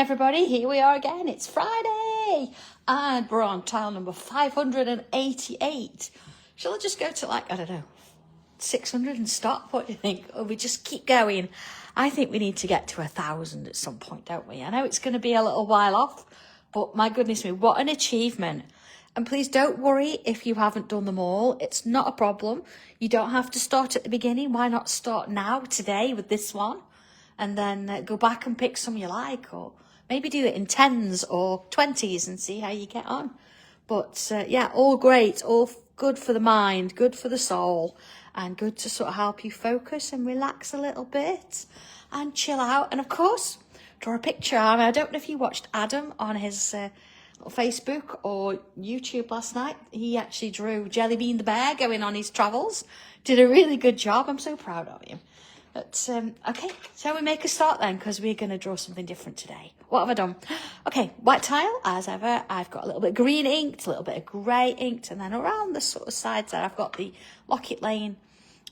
everybody, here we are again. It's Friday and we're on tile number 588. Shall I just go to like, I don't know, 600 and stop? What do you think? Or we just keep going? I think we need to get to 1,000 at some point, don't we? I know it's going to be a little while off, but my goodness me, what an achievement. And please don't worry if you haven't done them all. It's not a problem. You don't have to start at the beginning. Why not start now, today, with this one? And then go back and pick some you like, or maybe do it in 10s or 20s and see how you get on. But yeah, all great, all good for the mind, good for the soul, and good to sort of help you focus and relax a little bit and chill out. And of course, draw a picture. I don't know if you watched Adam on his Facebook or YouTube last night. He actually drew Jellybean the bear going on his travels. Did a really good job. I'm so proud of him. But, okay, shall we make a start then? Because we're going to draw something different today. What have I done? Okay, white tile, as ever. I've got a little bit of green inked, a little bit of grey inked, and then around the sort of sides there, I've got the Locket Lane,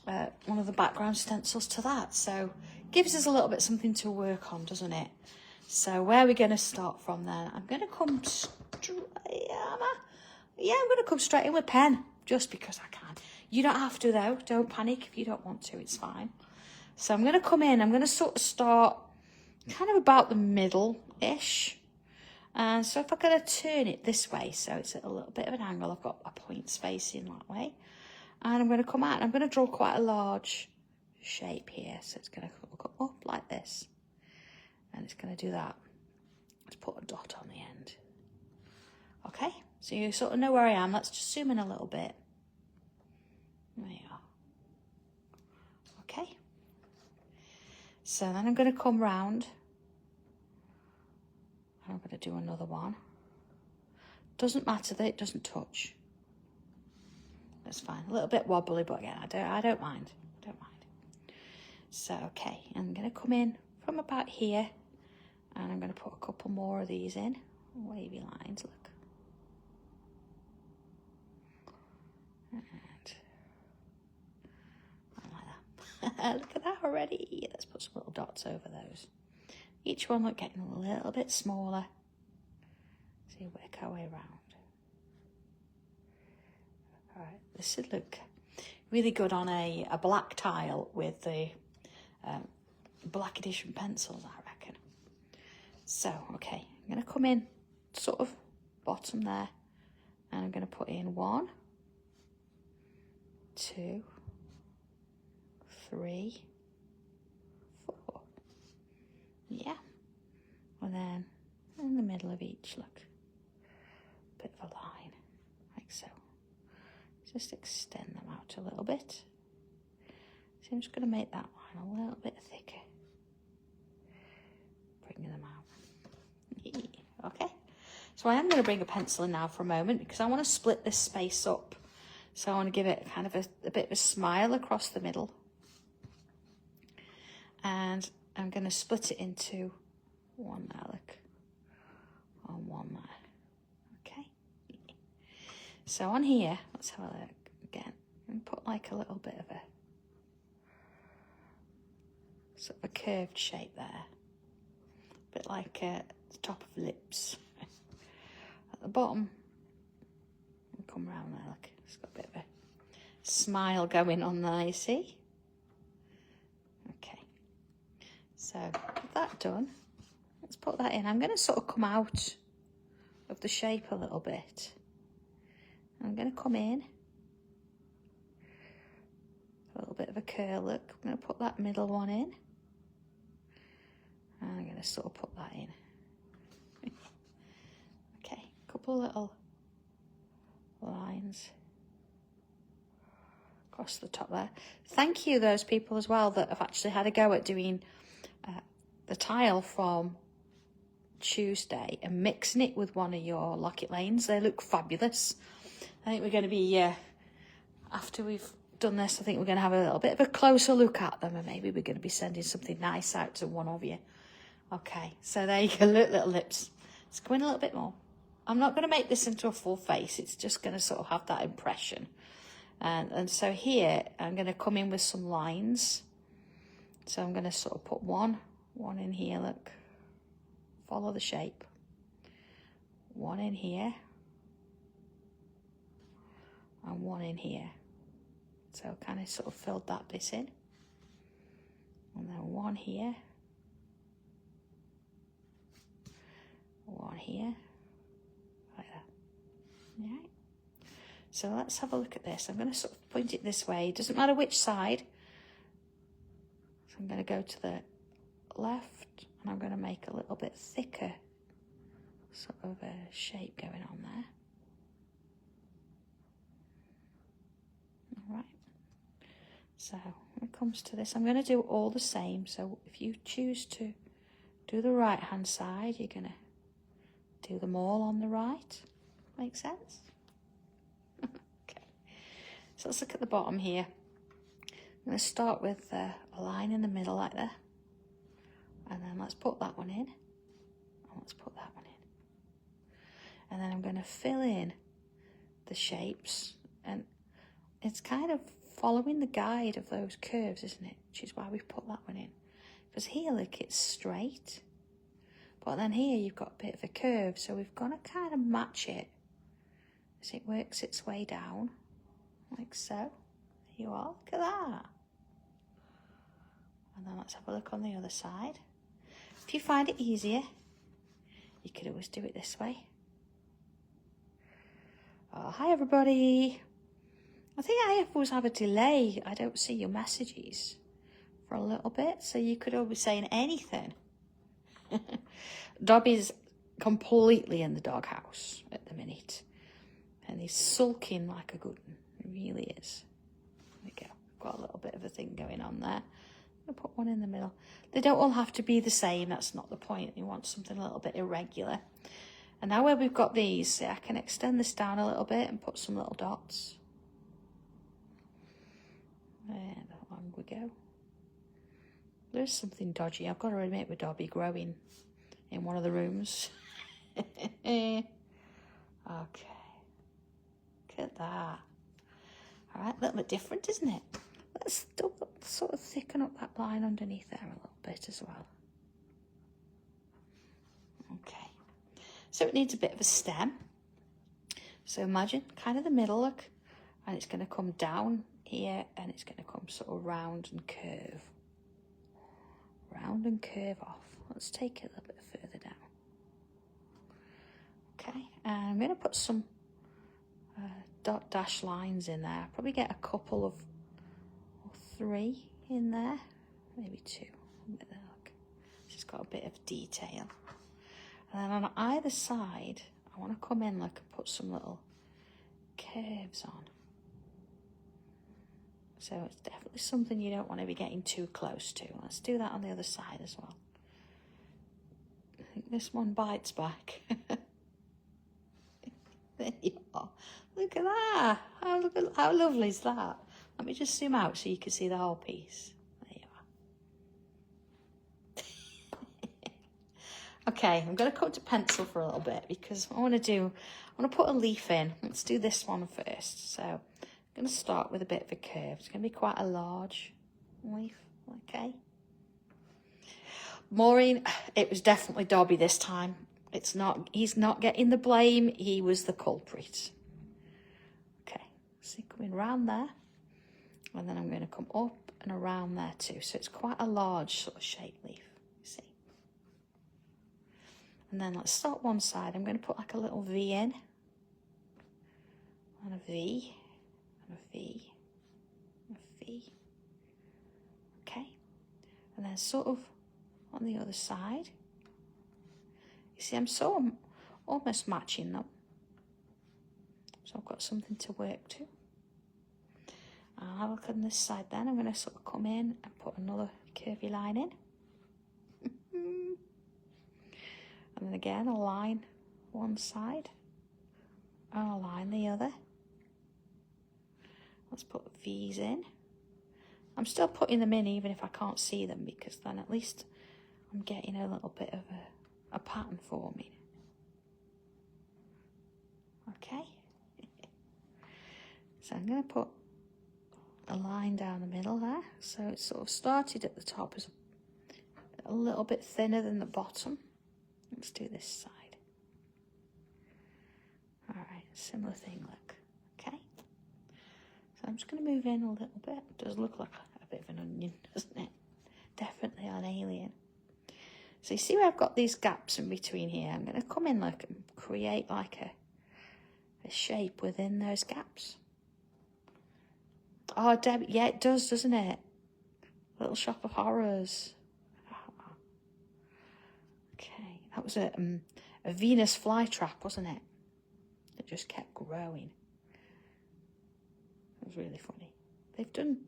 one of the background stencils to that. So, gives us a little bit something to work on, doesn't it? So, where are we going to start from then? I'm going to come straight, I'm going to come straight in with pen, just because I can. You don't have to, though. Don't panic if you don't want to. It's fine. So I'm going to come in, I'm going to sort of start kind of about the middle-ish. And so if I'm going to turn it this way, so it's at a little bit of an angle, I've got a point spacing that way. And I'm going to come out and I'm going to draw quite a large shape here. So it's going to go up like this. And it's going to do that. Let's put a dot on the end. Okay, so you sort of know where I am. Let's just zoom in a little bit. There you are. Okay. So then I'm going to come round and I'm going to do another one. Doesn't matter that it doesn't touch. That's fine. A little bit wobbly, but again, I don't mind. Don't mind. So, okay, I'm going to come in from about here and I'm going to put a couple more of these in. Wavy lines, look. Look at that already. Let's put some little dots over those. Each one look getting a little bit smaller. See, work our way around. All right, this should look really good on a black tile with the black edition pencils, I reckon. So, okay, I'm going to come in sort of bottom there, and I'm going to put in 1, 2, 3, 4. Yeah. And then in the middle of each, look, a bit of a line, like so. Just extend them out a little bit. So I'm just going to make that line a little bit thicker. Bringing them out. Okay. So I am going to bring a pencil in now for a moment because I want to split this space up. So I want to give it kind of a bit of a smile across the middle. And I'm going to split it into one there, look, and one there. Okay. So on here, let's have a look again. And put like a little bit of a sort of a curved shape there. A bit like the top of lips. At the bottom, and come round there, look. It's got a bit of a smile going on there, you see? So, with that done, let's put that in. I'm going to sort of come out of the shape a little bit. I'm going to come in. A little bit of a curl look. I'm going to put that middle one in. And I'm going to sort of put that in. Okay, a couple of little lines across the top there. Thank you, those people as well that have actually had a go at doing the tile from Tuesday and mixing it with one of your Locket Lanes. They look fabulous. I think we're going to be, after we've done this, I think we're going to have a little bit of a closer look at them and maybe we're going to be sending something nice out to one of you. Okay, so there you go, little lips. Let's go in a little bit more. I'm not going to make this into a full face. It's just going to sort of have that impression. And so here, I'm going to come in with some lines. So I'm going to sort of put one in here, look, follow the shape. One in here. And one in here. So kind of sort of filled that bit in. And then one here. One here. Like that. Alright. So let's have a look at this. I'm going to sort of point it this way. It doesn't matter which side. So I'm going to go to the left and I'm going to make a little bit thicker sort of a shape going on there. Alright. So when it comes to this, I'm going to do all the same. So if you choose to do the right hand side, you're going to do them all on the right. Make sense? Okay. So let's look at the bottom here. I'm going to start with a line in the middle like that. And then let's put that one in. And let's put that one in. And then I'm going to fill in the shapes. And it's kind of following the guide of those curves, isn't it? Which is why we've put that one in. Because here, look, it's straight. But then here you've got a bit of a curve. So we've got to kind of match it as it works its way down. Like so. There you are. Look at that. And then let's have a look on the other side. If you find it easier, you could always do it this way. Oh, hi everybody. I think I always have a delay. I don't see your messages for a little bit, so you could always be saying anything. Dobby's completely in the doghouse at the minute, and he's sulking like a good one. He really is. There we go. Got a little bit of a thing going on there. I'll put one in the middle. They don't all have to be the same. That's not the point. You want something a little bit irregular. And now where we've got these, see, I can extend this down a little bit and put some little dots. And along we go. There's something dodgy, I've got to admit, with Dobby growing in one of the rooms. Okay. Look at that. All right, a little bit different, isn't it? Let's still sort of thicken up that line underneath there a little bit as well. Okay. So it needs a bit of a stem. So imagine kind of the middle, look, and it's going to come down here and it's going to come sort of round and curve. Round and curve off. Let's take it a little bit further down. Okay, and I'm going to put some dot dash lines in there. Probably get a couple of, or 3 in there, maybe 2. Look, she's got a bit of detail. And then on either side, I want to come in like and put some little curves on. So it's definitely something you don't want to be getting too close to. Let's do that on the other side as well. I think this one bites back. There you are. Look at that. How lovely is that? Let me just zoom out so you can see the whole piece. There you are. Okay, I'm going to cut to pencil for a little bit because I want to put a leaf in. Let's do this one first. So I'm going to start with a bit of a curve. It's going to be quite a large leaf, okay? Maureen, it was definitely Dobby this time. He's not getting the blame. He was the culprit. Okay, so coming round there. And then I'm going to come up and around there too. So it's quite a large sort of shaped leaf, you see. And then let's start one side. I'm going to put like a little V in. And a V. And a V. And a V. Okay. And then sort of on the other side. You see, I'm almost matching them. So I've got something to work to. I'll have a look on this side then. I'm going to sort of come in and put another curvy line in. And then again, a line one side. And a line the other. Let's put V's in. I'm still putting them in even if I can't see them, because then at least I'm getting a little bit of a pattern forming. Okay. So I'm going to put a line down the middle there. So it sort of started at the top as a little bit thinner than the bottom. Let's do this side. All right, similar thing, look. Okay. So I'm just going to move in a little bit. It does look like a bit of an onion, doesn't it? Definitely an alien. So you see where I've got these gaps in between here? I'm going to come in like and create like a shape within those gaps. Oh, Debbie, yeah, it does, doesn't it? Little Shop of Horrors. Okay, that was a Venus flytrap, wasn't it? It just kept growing. It was really funny. Haven't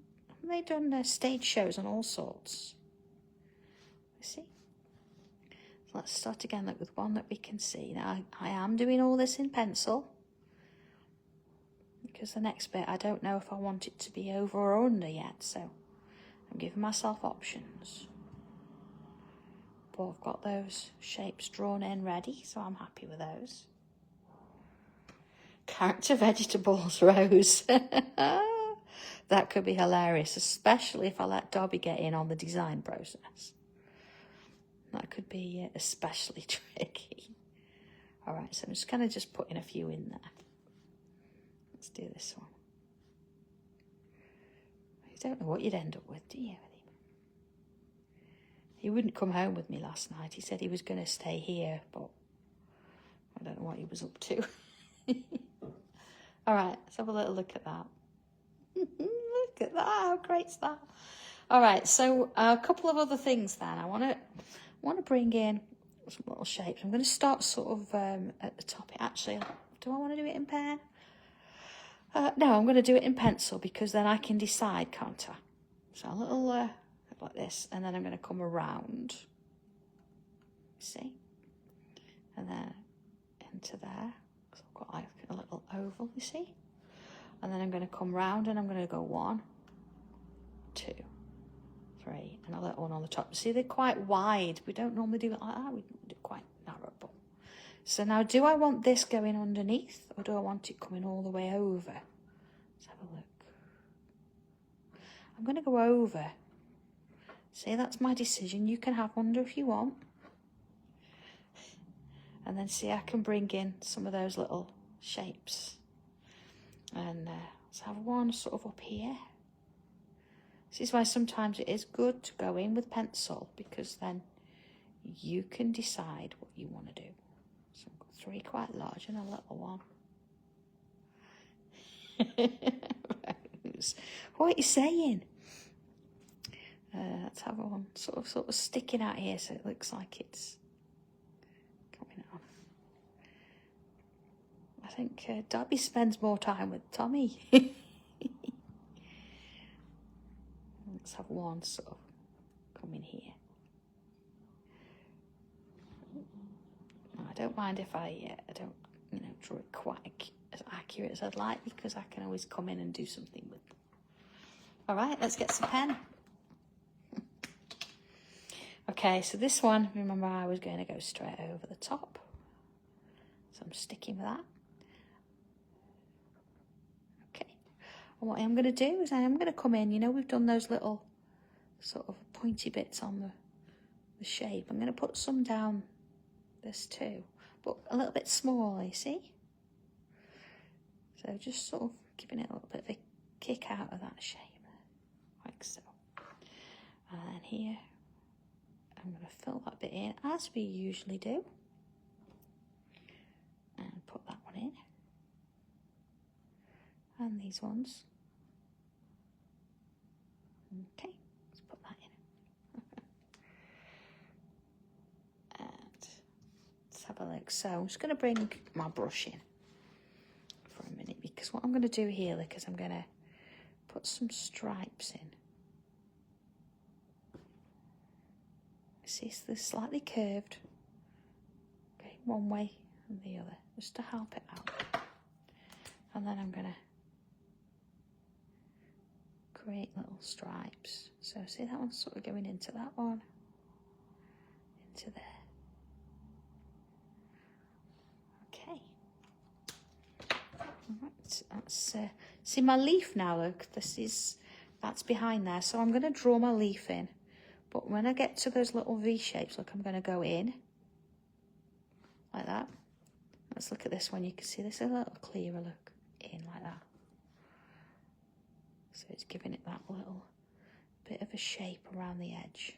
they done stage shows and all sorts? You see? So let's start again like with one that we can see. Now I am doing all this in pencil, because the next bit I don't know if I want it to be over or under yet, so I'm giving myself options. But I've got those shapes drawn in ready, so I'm happy with those. Character vegetables, Rose. That could be hilarious, especially if I let Dobby get in on the design process. That could be especially tricky. All right, so I'm just kind of just putting a few in there. Let's do this one. You don't know what you'd end up with, do you? He wouldn't come home with me last night. He said he was going to stay here, but I don't know what he was up to. All right, let's have a little look at that. Look at that, how great's that? All right, so a couple of other things then. I want to bring in some little shapes. I'm going to start sort of at the top. Actually, do I want to do it in pen? No, I'm going to do it in pencil, because then I can decide, can't I? So a little like this, and then I'm going to come around. See? And then into there. So I've got like a little oval, you see? And then I'm going to come round and I'm going to go 1, 2, 3, and a little one on the top. See, they're quite wide. We don't normally do it like that. We do it quite narrow. So now, do I want this going underneath, or do I want it coming all the way over? Let's have a look. I'm going to go over. See, that's my decision. You can have under if you want. And then see, I can bring in some of those little shapes. And let's have one sort of up here. This is why sometimes it is good to go in with pencil, because then you can decide what you want to do. So I've got 3 quite large and a little one. Rose, what are you saying? Let's have one sort of sticking out here, so it looks like it's coming on. I think Dobby spends more time with Tommy. Let's have one sort of coming here. I don't mind if I don't, draw it quite as accurate as I'd like, because I can always come in and do something with them. All right, let's get some pen. Okay, so this one, remember I was going to go straight over the top. So I'm sticking with that. Okay, and what I'm going to do is I'm going to come in, we've done those little sort of pointy bits on the shape. I'm going to put some down this too, but a little bit smaller, you see? So just sort of giving it a little bit of a kick out of that shape, like so. And then here, I'm going to fill that bit in, as we usually do. And put that one in. And these ones. Okay, let's put that in. And let's have a look. So I'm just going to bring my brush in for a minute, because what I'm going to do here, look, is I'm going to put some stripes in. See, so they're slightly curved. Okay, one way and the other, just to help it out. And then I'm going to create little stripes. So see, that one's sort of going into that one, into there. Okay. All right, that's see my leaf now. Look, that's behind there. So I'm going to draw my leaf in. But when I get to those little V shapes, look, I'm going to go in. like that. Let's look at this one. You can see this a little clearer look in like that. So it's giving it that little bit of a shape around the edge.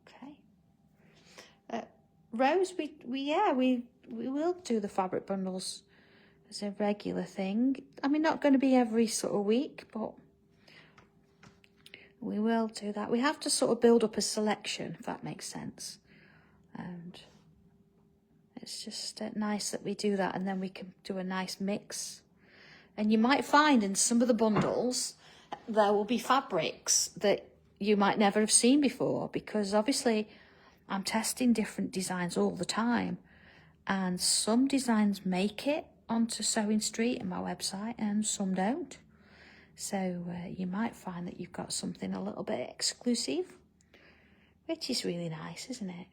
Okay. Rose, we will do the fabric bundles as a regular thing. I mean, not going to be every sort of week, but we will do that. We have to sort of build up a selection, if that makes sense. And it's just nice that we do that, and then we can do a nice mix. And you might find in some of the bundles there will be fabrics that you might never have seen before, because obviously I'm testing different designs all the time, and some designs make it onto Sewing Street and my website and some don't. So you might find that you've got something a little bit exclusive, which is really nice, isn't it?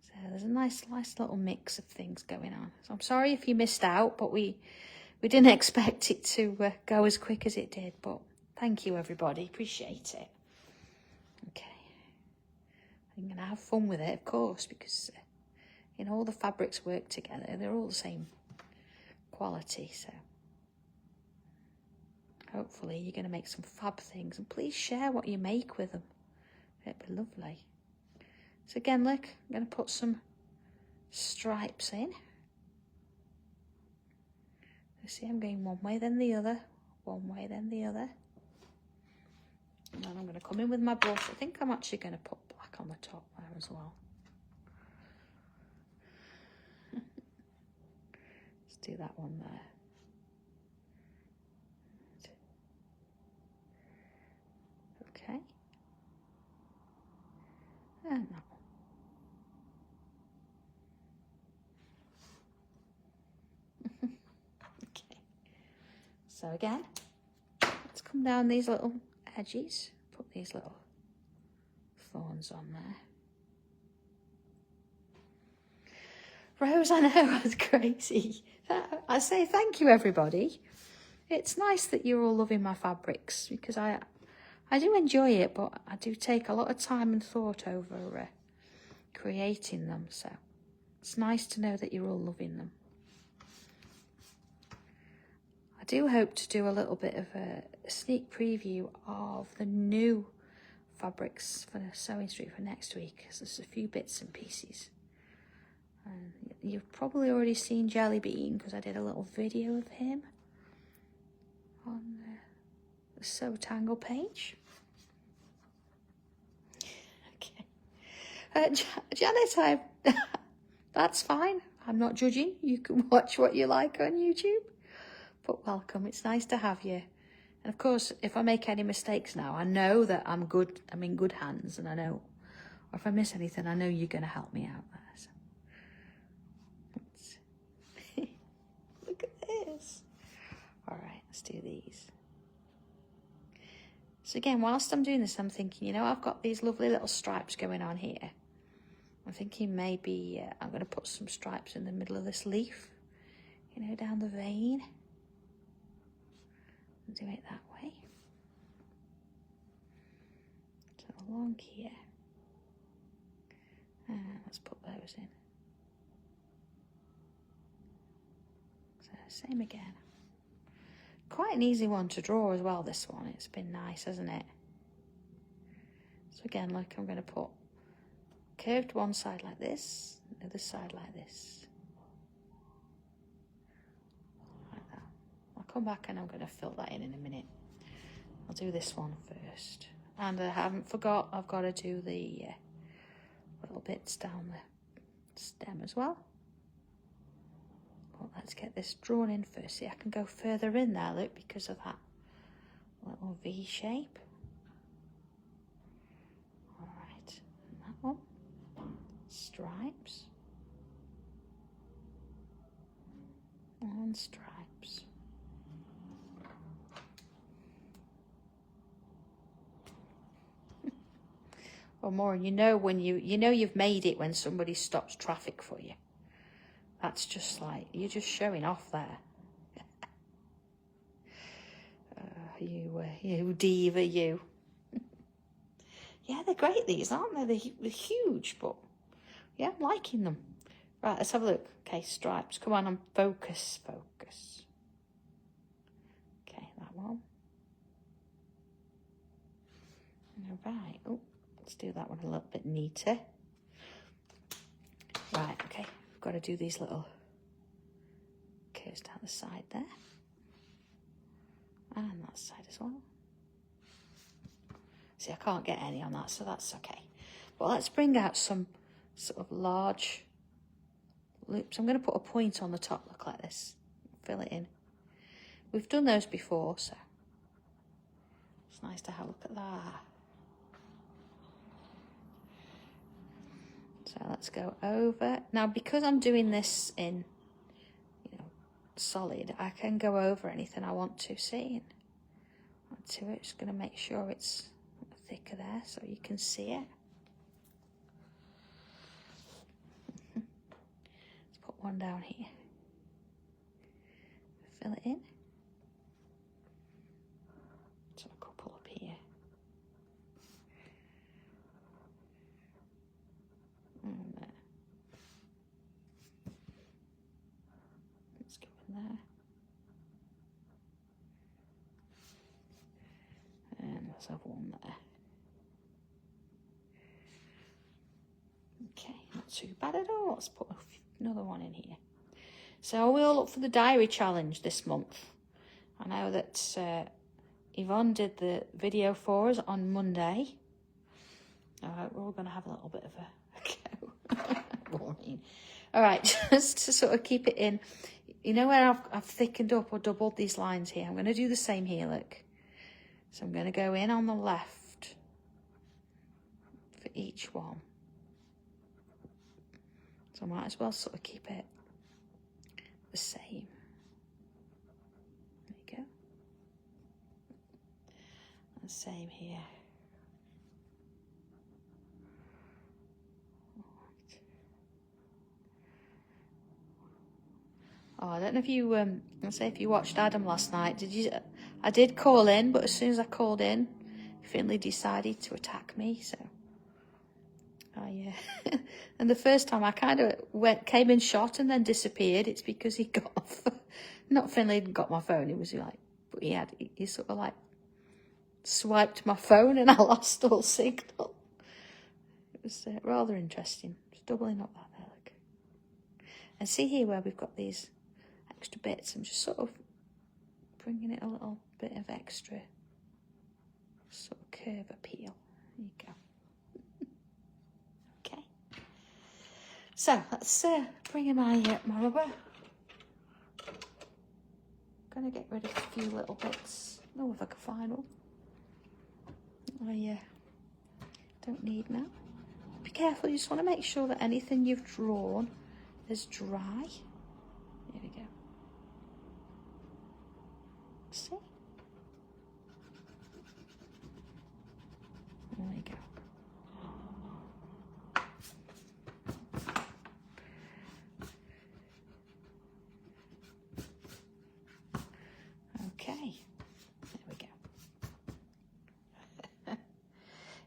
So there's a nice little mix of things going on. So I'm sorry if you missed out, but we didn't expect it to go as quick as it did. But thank you, everybody. Appreciate it. Okay. I'm going to have fun with it, of course, because you know, all the fabrics work together. They're all the same quality, so hopefully you're going to make some fab things, and please share what you make with them. It'd be lovely. So again, look, I'm going to put some stripes in. You see, I'm going one way then the other, one way then the other. And then I'm going to come in with my brush. I think I'm actually going to put black on the top there as well. Let's do that one there. Okay. And that one. Okay. So again, let's come down these little edges, put these little thorns on there. Rose, I know, I was crazy. I say thank you, everybody. It's nice that you're all loving my fabrics, because I do enjoy it, but I do take a lot of time and thought over creating them. So it's nice to know that you're all loving them. I do hope to do a little bit of a sneak preview of the new fabrics for the Sewing Street for next week, because there's a few bits and pieces. And you've probably already seen Jelly Bean, because I did a little video of him on the Sanntangle page. Okay. Janet, that's fine. I'm not judging. You can watch what you like on YouTube. But welcome. It's nice to have you. And of course, if I make any mistakes now, I know that I'm in good hands, and I know, or if I miss anything, I know you're going to help me out there. So. Look at this. All right, let's do these. So again, whilst I'm doing this, I'm thinking, you know, I've got these lovely little stripes going on here. I'm thinking maybe I'm going to put some stripes in the middle of this leaf, you know, down the vein. And do it that way. So along here. And let's put those in. So same again. Quite an easy one to draw as well, this one. It's been nice, hasn't it? So again, look, I'm going to put curved one side like this, the other side like this. Like that. I'll come back and I'm going to fill that in a minute. I'll do this one first. And I haven't forgot, I've got to do the little bits down the stem as well. Well, let's get this drawn in first. See, I can go further in there, look, because of that little V shape. All right, and that one. Stripes. And stripes. Or more, you know when you've made it when somebody stops traffic for you. That's just like, you're just showing off there. You diva, you. Yeah, they're great, these, aren't they? They're huge, but yeah, I'm liking them. Right, let's have a look. Okay, stripes. Come on, focus, focus. Okay, that one. All right. Oh, let's do that one a little bit neater. Right, okay. We've got to do these little curves down the side there. And that side as well. See, I can't get any on that, so that's okay. But let's bring out some sort of large loops. I'm going to put a point on the top, look like this. Fill it in. We've done those before, so it's nice to have a look at that. So let's go over. Now, because I'm doing this in, you know, solid, I can go over anything I want to see. Onto it, just going to make sure it's thicker there so you can see it. Let's put one down here. Fill it in. So a couple up here. And there. Let's go in there. And let's have one there. Okay, not too bad at all. Let's put another one in here. So we'll look for the diary challenge this month. I know that Yvonne did the video for us on Monday. All right, we're all going to have a little bit of a go. Boring. All right, just to sort of keep it in. You know where I've thickened up or doubled these lines here? I'm going to do the same here, look. So I'm going to go in on the left for each one. So I might as well sort of keep it the same. There you go. And same here. Oh, I don't know if you let's say if you watched Adam last night. Did you? I did call in, but as soon as I called in, Finley decided to attack me. So, and the first time I kind of came in shot and then disappeared. It's because he got off. Not Finley got my phone. It was like, but he sort of like swiped my phone and I lost all signal. It was rather interesting. Just doubling up that there, look. And see here where we've got these extra bits. I'm just sort of bringing it a little bit of extra sort of curve appeal. There you go. Okay. So let's bring in my rubber. I'm going to get rid of a few little bits. Oh, if I can find one. I don't need now. Be careful, you just want to make sure that anything you've drawn is dry. There we go. See? There we go. Okay. There we go.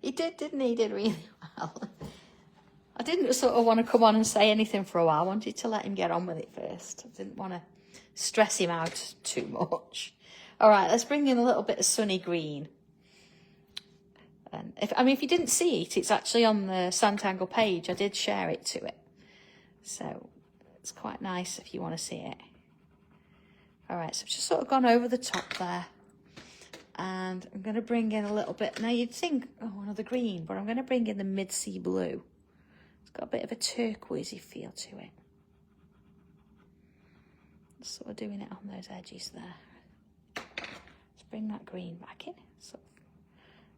He didn't he? He did really well. I didn't sort of want to come on and say anything for a while. I wanted to let him get on with it first. I didn't want to stress him out too much. All right, let's bring in a little bit of sunny green. And if you didn't see it, it's actually on the Sanntangle page. I did share it to it. So it's quite nice if you want to see it. All right, so I've just sort of gone over the top there. And I'm going to bring in a little bit. Now you'd think, oh, another green, but I'm going to bring in the mid-sea blue. It's got a bit of a turquoisey feel to it. Sort of doing it on those edges there. Let's bring that green back in. Sort of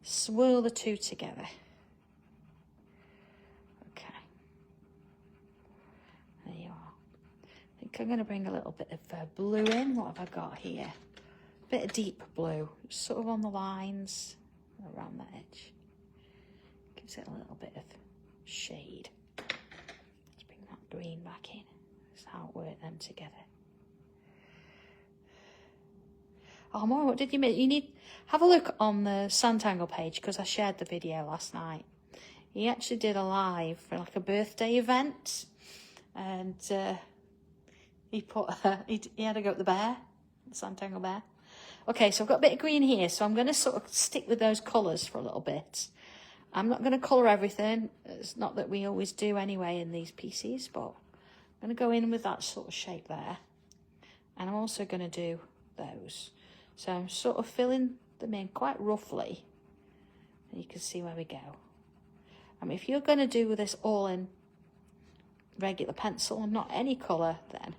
swirl the two together. Okay. There you are. I think I'm going to bring a little bit of blue in. What have I got here? A bit of deep blue, sort of on the lines around that edge. Gives it a little bit of shade. Let's bring that green back in. That's how it worked them together. Oh, more, what did you miss? You need, have a look on the Sanntangle page because I shared the video last night. He actually did a live for like a birthday event And he had to go with the bear, the Sanntangle bear. Okay, so I've got a bit of green here, so I'm going to sort of stick with those colours for a little bit. I'm not going to colour everything. It's not that we always do anyway in these pieces, but I'm going to go in with that sort of shape there. And I'm also going to do those. So I'm sort of filling them in quite roughly. And you can see where we go. I mean, if you're going to do this all in regular pencil and not any colour, then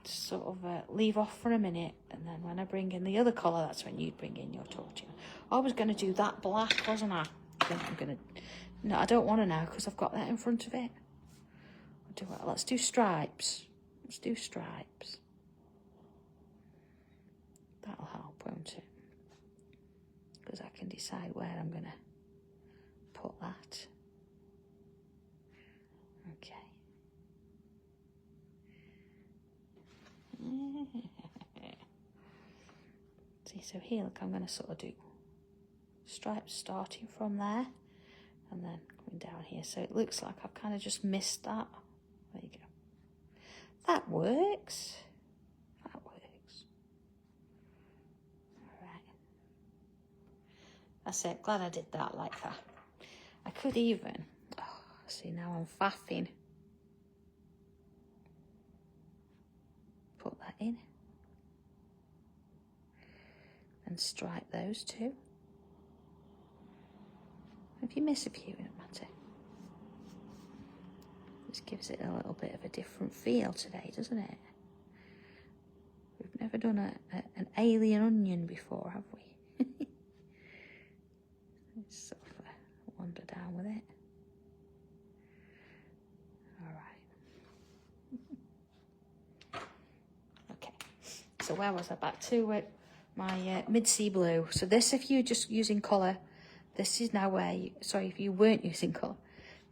just sort of leave off for a minute, and then when I bring in the other colour, that's when you bring in your Tortillon. I was going to do that black, wasn't I? No, I don't want to now because I've got that in front of it. Let's do stripes. Let's do stripes. That'll help, won't it? Because I can decide where I'm going to put that. Okay. See, so here, look, I'm going to sort of do stripes starting from there and then coming down here. So it looks like I've kind of just missed that. There you go. That works. That works. All right. That's it. Glad I did that like that. I could even, see, now I'm faffing. Put that in. And stripe those two. If you miss a few, it doesn't matter. This gives it a little bit of a different feel today, doesn't it? We've never done an alien onion before, have we? Let's sort of wander down with it. All right. Okay. So where was I? Back to my mid-sea blue. So this, if you're just using colour, this is now where you, sorry, if you weren't using colour,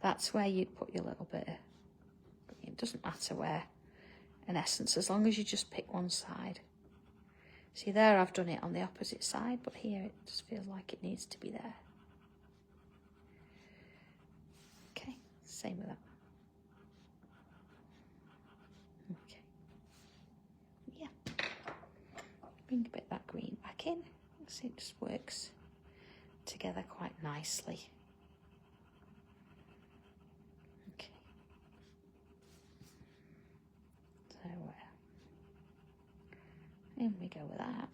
that's where you'd put your little bit of, it doesn't matter where, in essence, as long as you just pick one side. See there, I've done it on the opposite side, but here it just feels like it needs to be there. Okay, same with that. Okay. Yeah. Bring a bit of that green back in. See, it just works together quite nicely. Okay. So in we go with that.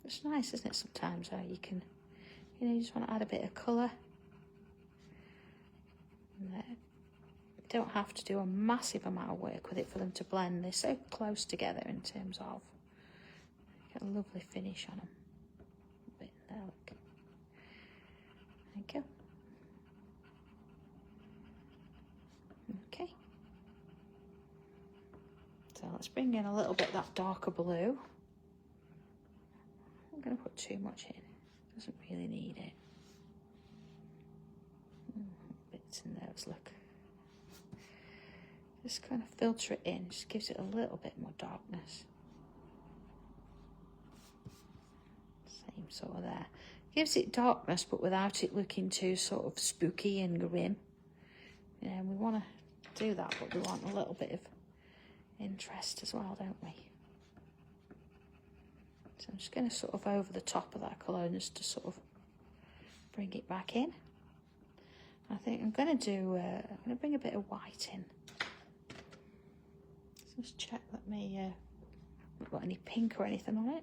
It's nice, isn't it, sometimes how you can, you just want to add a bit of colour. You don't have to do a massive amount of work with it for them to blend. They're so close together in terms of, get a lovely finish on them. A bit there, look. There you go. Okay. So let's bring in a little bit of that darker blue. I'm going to put too much in. Doesn't really need it. Bits in those, look. Just kind of filter it in. Just gives it a little bit more darkness. Same sort of there. Gives it darkness, but without it looking too sort of spooky and grim. You know, we want to do that, but we want a little bit of interest as well, don't we? So I'm just going to sort of over the top of that colour just to sort of bring it back in. I think I'm going to do, I'm going to bring a bit of white in. Just check that not got any pink or anything on it.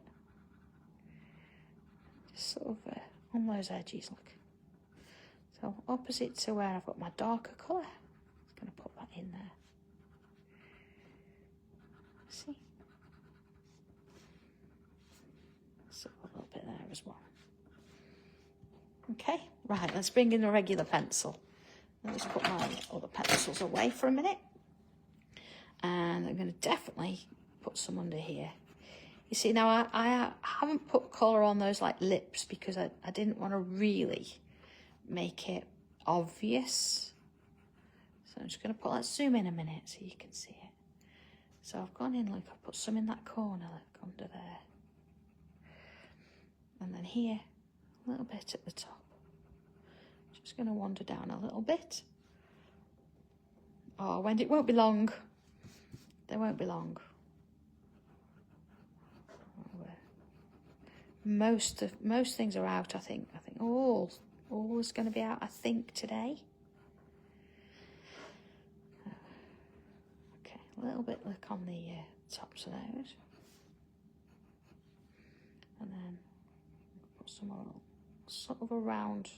Just sort of on those edges, look. So opposite to where I've got my darker colour, I'm just going to put that in there. See? So a little bit there as well. Okay, right, let's bring in a regular pencil. Let's put my other pencils away for a minute. And I'm going to definitely put some under here. You see, now I haven't put colour on those like lips because I didn't want to really make it obvious. So I'm just going to put, let's zoom in a minute so you can see it. So I've gone in, look, I've put some in that corner, look, under there. And then here, a little bit at the top. Just going to wander down a little bit. Oh, Wendy, it won't be long. They won't be long. Most things are out, I think. I think all is going to be out, I think, today. Okay, a little bit look on the tops of those. And then put some more sort of around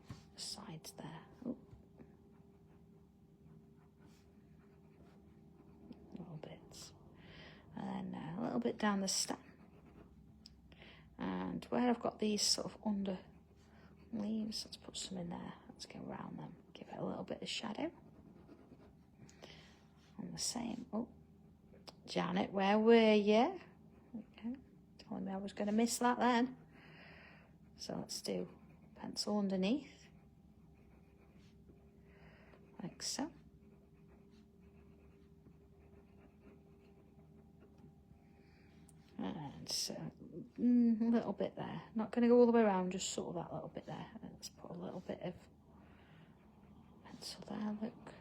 the sides there. Ooh. Little bits. And then a little bit down the stem. And where I've got these sort of under leaves, let's put some in there. Let's go around them, give it a little bit of shadow. And the same. Oh, Janet, where were you? Okay, telling me I was going to miss that then. So let's do pencil underneath, like so. And so a little bit there. Not going to go all the way around, just sort of that little bit there. And let's put a little bit of pencil there, look.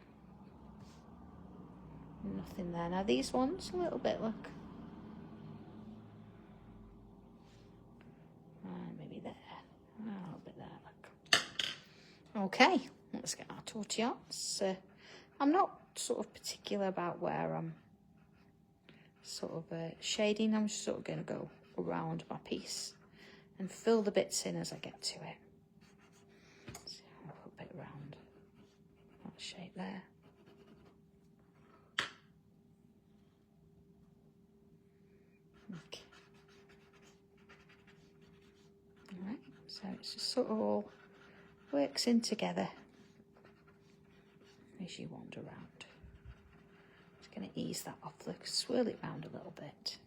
Nothing there. Now these ones, a little bit, look. And maybe there. A little bit there, look. Okay, let's get our tortillons. I'm not sort of particular about where I'm sort of shading. I'm just sort of going to go around my piece and fill the bits in as I get to it. So I'll put a bit around that shape there. Okay. All right, so it's just sort of all works in together as you wander around. Going to ease that off, look, swirl it round a little bit.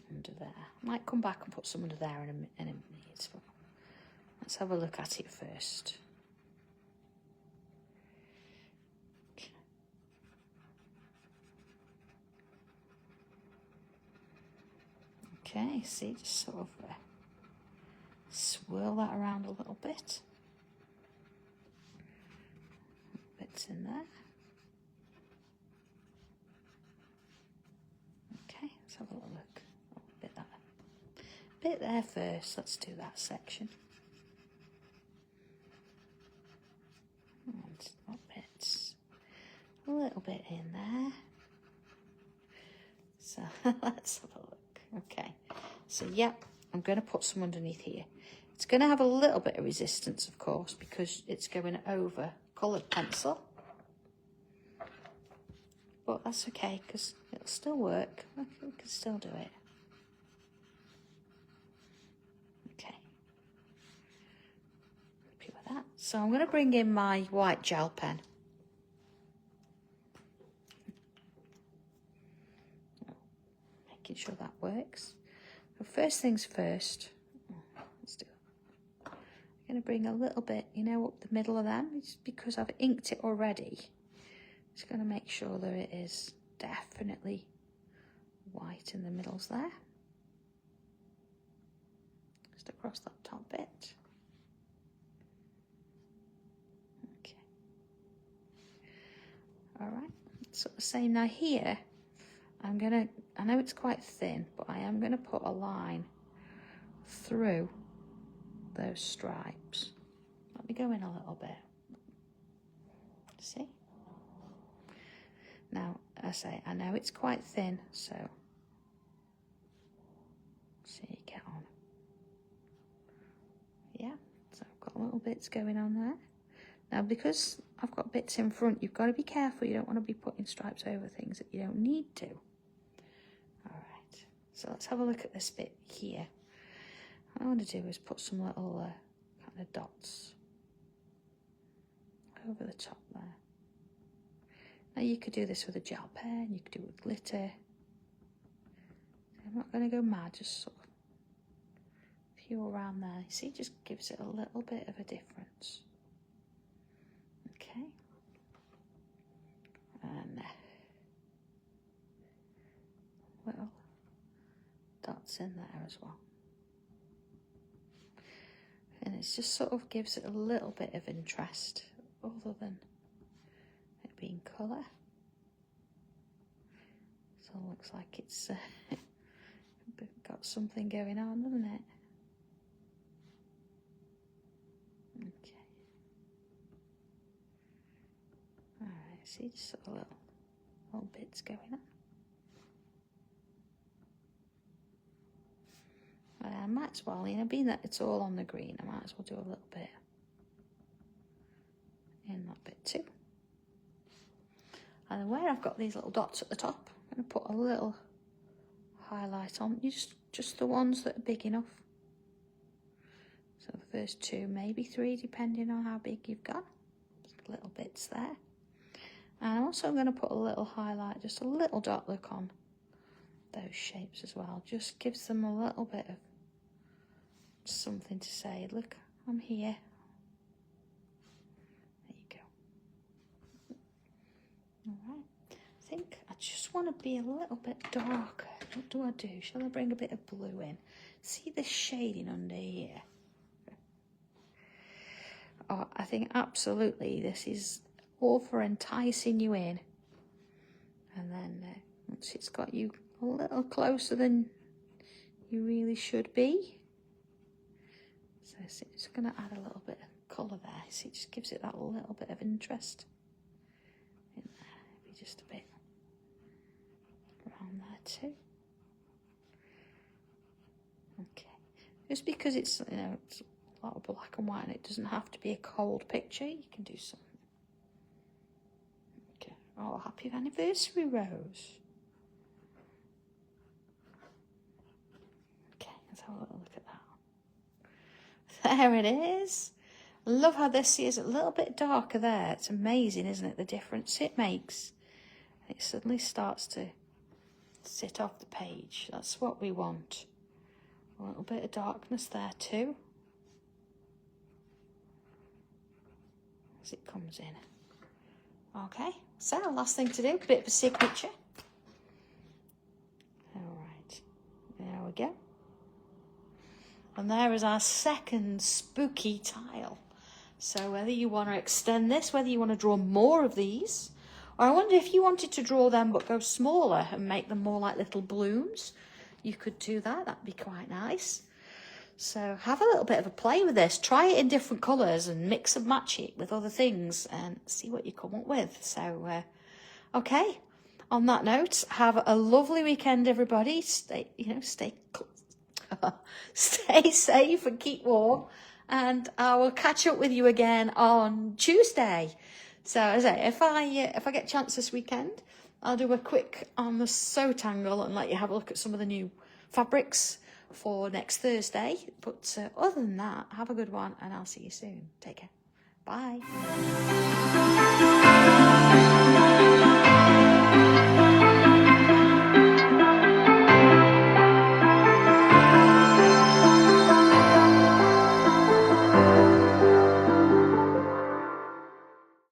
Under there. I might come back and put some under there in a minute, but let's have a look at it first. Okay, see, just sort of swirl that around a little bit. Bits in there. Let's have a little look. Oh, bit there first. Let's do that section. And bits. A little bit in there. So let's have a look. Okay. So yep, I'm going to put some underneath here. It's going to have a little bit of resistance, of course, because it's going over coloured pencil. But that's okay, because it'll still work. We can still do it. Okay. Happy with that. So I'm going to bring in my white gel pen. Making sure that works. So first things first. Let's do it. I'm going to bring a little bit, you know, up the middle of them. It's because I've inked it already. Just going to make sure that it is definitely white in the middles there. Just across that top bit. Okay. All right. So the same now here. I know it's quite thin, but I am going to put a line through those stripes. Let me go in a little bit. See? Now, I know it's quite thin, so see you get on. Yeah, so I've got little bits going on there. Now, because I've got bits in front, you've got to be careful. You don't want to be putting stripes over things that you don't need to. All right, so let's have a look at this bit here. What I want to do is put some little kind of dots over the top there. Now you could do this with a gel pen, you could do it with glitter. I'm not going to go mad, just sort of a few around there. You see, it just gives it a little bit of a difference. Okay. And little dots in there as well. it just sort of gives it a little bit of interest other than it being colour. So it looks like it's got something going on, doesn't it? Okay. Alright, see, just sort of little bits going on. I might as well, you know, being that it's all on the green, I might as well do a little bit in that bit too. And then where I've got these little dots at the top, I'm going to put a little highlight on, just the ones that are big enough. So the first 2, maybe 3, depending on how big you've got. Just little bits there. And I'm also going to put a little highlight, just a little dot look on those shapes as well. Just gives them a little bit of something to say. Look, I'm here. There you go. Alright, I think I just want to be a little bit darker. What do I do? Shall I bring a bit of blue in? See the shading under here? Oh, I think absolutely this is all for enticing you in. And then once it's got you a little closer than you really should be. So it's going to add a little bit of colour there. See, it just gives it that little bit of interest in there. Maybe just a bit around there too. Okay. Just because it's, you know, it's a lot of black and white and it doesn't have to be a cold picture, you can do something. Okay. Oh, happy anniversary, Rose. Okay, let's have a little look at that. There it is. I love how this is a little bit darker there. It's amazing, isn't it, the difference it makes. It suddenly starts to sit off the page. That's what we want. A little bit of darkness there too. As it comes in. Okay, so last thing to do, bit of a signature. Alright, there we go. And there is our second spooky tile. So whether you want to extend this, whether you want to draw more of these, or I wonder if you wanted to draw them but go smaller and make them more like little blooms, you could do that. That'd be quite nice. So have a little bit of a play with this. Try it in different colours and mix and match it with other things and see what you come up with. So, okay. On that note, have a lovely weekend, everybody. Stay safe and keep warm, and I will catch up with you again on Tuesday. So as I say, if I get a chance this weekend, I'll do a quick on the Sanntangle and let you have a look at some of the new fabrics for next Thursday. But other than that, have a good one and I'll see you soon. Take care. Bye.